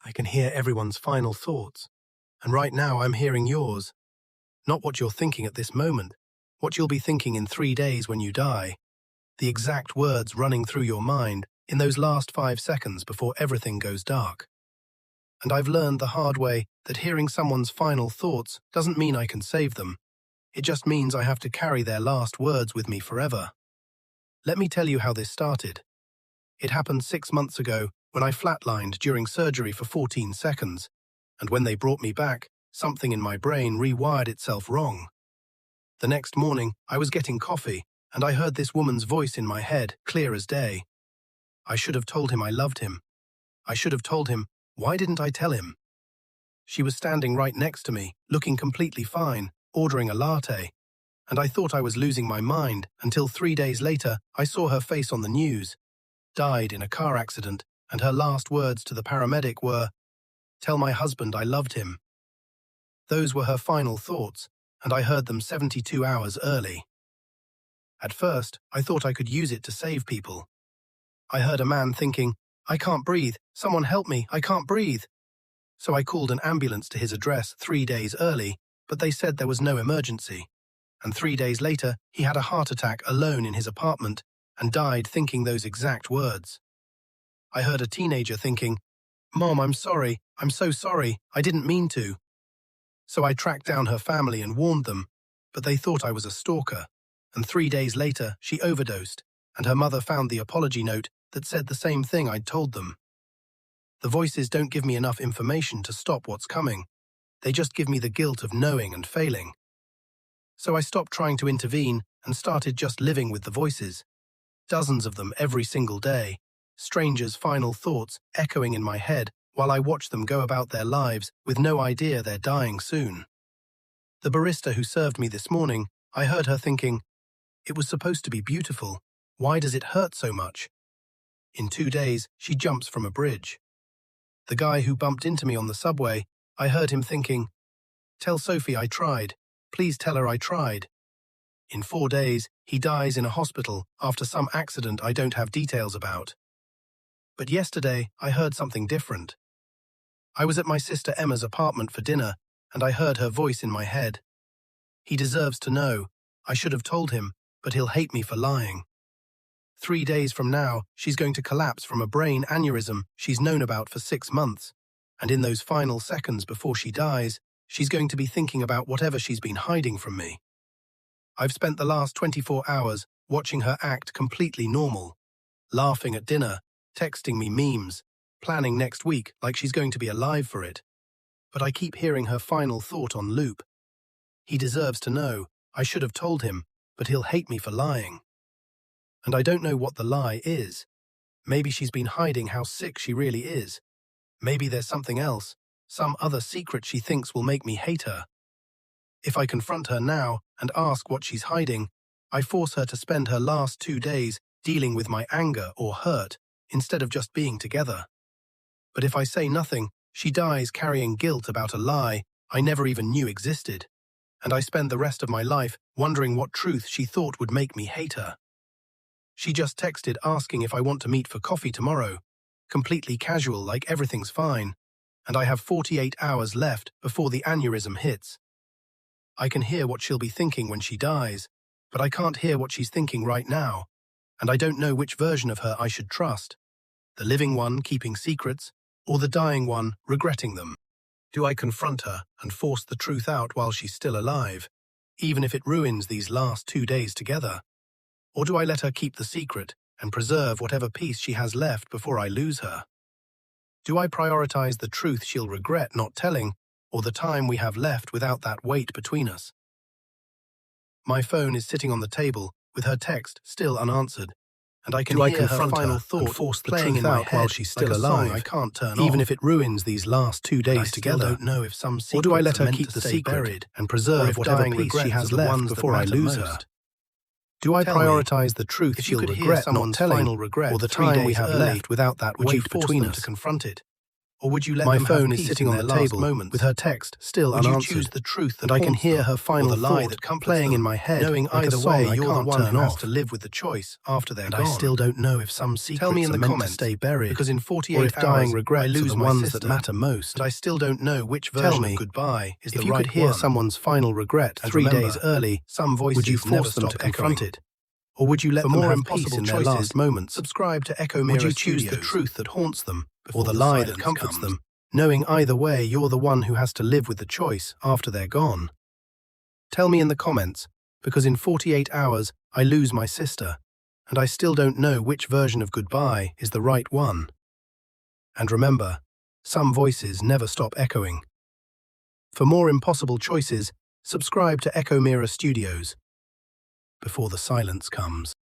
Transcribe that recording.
I can hear everyone's final thoughts, and right now I'm hearing yours. Not what you're thinking at this moment, what you'll be thinking in 3 days when you die. The exact words running through your mind in those last 5 seconds before everything goes dark. And I've learned the hard way that hearing someone's final thoughts doesn't mean I can save them. It just means I have to carry their last words with me forever. Let me tell you how this started. It happened 6 months ago when I flatlined during surgery for 14 seconds, and when they brought me back, something in my brain rewired itself wrong. The next morning, I was getting coffee, and I heard this woman's voice in my head, clear as day. I should have told him I loved him. I should have told him, why didn't I tell him? She was standing right next to me, looking completely fine, ordering a latte, and I thought I was losing my mind until 3 days later I saw her face on the news. Died in a car accident, and her last words to the paramedic were, "Tell my husband I loved him." Those were her final thoughts, and I heard them 72 hours early. At first, I thought I could use it to save people. I heard a man thinking, "I can't breathe, someone help me, I can't breathe." So I called an ambulance to his address 3 days early, but they said there was no emergency. And 3 days later, he had a heart attack alone in his apartment and died thinking those exact words. I heard a teenager thinking, "Mom, I'm sorry, I'm so sorry, I didn't mean to." So I tracked down her family and warned them, but they thought I was a stalker. And 3 days later, she overdosed, and her mother found the apology note that said the same thing I'd told them. The voices don't give me enough information to stop what's coming. They just give me the guilt of knowing and failing. So I stopped trying to intervene and started just living with the voices. Dozens of them every single day. Strangers' final thoughts echoing in my head while I watch them go about their lives with no idea they're dying soon. The barista who served me this morning, I heard her thinking, "It was supposed to be beautiful. Why does it hurt so much?" In 2 days, she jumps from a bridge. The guy who bumped into me on the subway, I heard him thinking, "Tell Sophie I tried. Please tell her I tried." In 4 days, he dies in a hospital after some accident I don't have details about. But yesterday, I heard something different. I was at my sister Emma's apartment for dinner, and I heard her voice in my head. "He deserves to know. I should have told him, but he'll hate me for lying." 3 days from now, she's going to collapse from a brain aneurysm she's known about for 6 months, and in those final seconds before she dies, she's going to be thinking about whatever she's been hiding from me. I've spent the last 24 hours watching her act completely normal, laughing at dinner, texting me memes, planning next week like she's going to be alive for it. But I keep hearing her final thought on loop. "He deserves to know. I should have told him, but he'll hate me for lying." And I don't know what the lie is. Maybe she's been hiding how sick she really is. Maybe there's something else, some other secret she thinks will make me hate her. If I confront her now and ask what she's hiding, I force her to spend her last 2 days dealing with my anger or hurt instead of just being together. But if I say nothing, she dies carrying guilt about a lie I never even knew existed, and I spend the rest of my life wondering what truth she thought would make me hate her. She just texted asking if I want to meet for coffee tomorrow, completely casual like everything's fine, and I have 48 hours left before the aneurysm hits. I can hear what she'll be thinking when she dies, but I can't hear what she's thinking right now, and I don't know which version of her I should trust, the living one keeping secrets, or the dying one regretting them. Do I confront her and force the truth out while she's still alive, even if it ruins these last 2 days together? Or do I let her keep the secret and preserve whatever peace she has left before I lose her? Do I prioritize the truth she'll regret not telling, or the time we have left without that weight between us? My phone is sitting on the table with her text still unanswered, and I can hear her final thought force the truth out while she's still alive. I can't turn even if it ruins these last 2 days together. I don't know if some secrets or do I let her keep the secret buried and preserve whatever peace she has left before I lose her? Do I prioritize the truth she'll regret not telling, or the time we have left without that weight between us? To confront it? Or would you let My them phone have is peace sitting in on their the last table moments? with her text still Would you unanswered, choose the truth that and I can haunts hear them, her final or the lie thought that comforts playing them, in my head, knowing like a either song way I you're the can't one turn who has off? to live with the choice after they're And gone? I still don't know if some secrets Tell me in are the meant comments, to stay buried, because in or 48 if dying hours, I regrets are lose the my ones sister, that matter most. and I still don't know which Tell version me, of goodbye is if the you right could hear one. someone's final regret And 3 days remember, early, some would you voices never force them stop to confront echoing. it? Or would you let For them more have peace impossible in their choices, last moments? subscribe to Echo Would Mirror you choose the Studios, truth that haunts them, or before the the lie that silence comforts comes. them, knowing either way you're the one who has to live with the choice after they're gone? Tell me in the comments, because in 48 hours I lose my sister, and I still don't know which version of goodbye is the right one. And remember, some voices never stop echoing. For more impossible choices, subscribe to Echo Mirror Studios, before the silence comes.